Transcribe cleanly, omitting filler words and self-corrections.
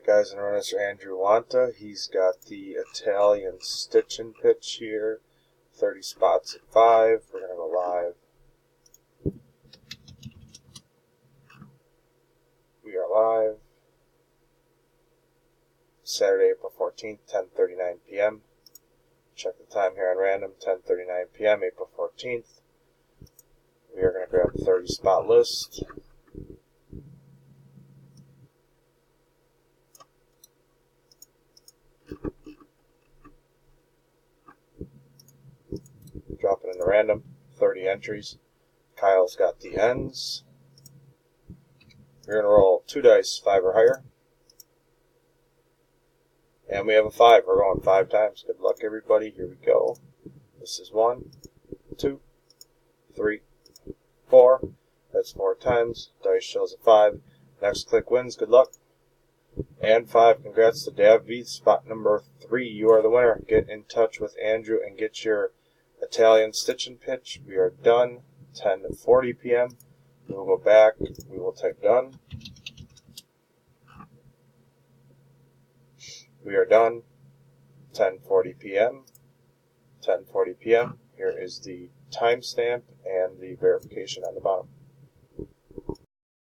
Alright guys, and run Mr. Andrew Wanta. He's got the Italian stitch and pitch here. 30 spots at 5. We're going to go live. We are live. Saturday, April 14th, 10:39 p.m. Check the time here on random, 10:39 p.m., April 14th. We are going to grab the 30 spot list. Drop it into random, 30 entries. Kyle's got the ends. We're going to roll 2 dice, 5 or higher. And we have a 5. We're going 5 times. Good luck, everybody. Here we go. This is 1, 2, 3, 4. That's 4 times. Dice shows a 5. Next click wins. Good luck. And 5. Congrats to Dav V. Spot number 3. You are the winner. Get in touch with Andrew and get your Italian stitch and pitch. We are done. 10:40 p.m. We will go back. We will type done. We are done. 10:40 p.m. 10:40 p.m. Here is the timestamp and the verification on the bottom.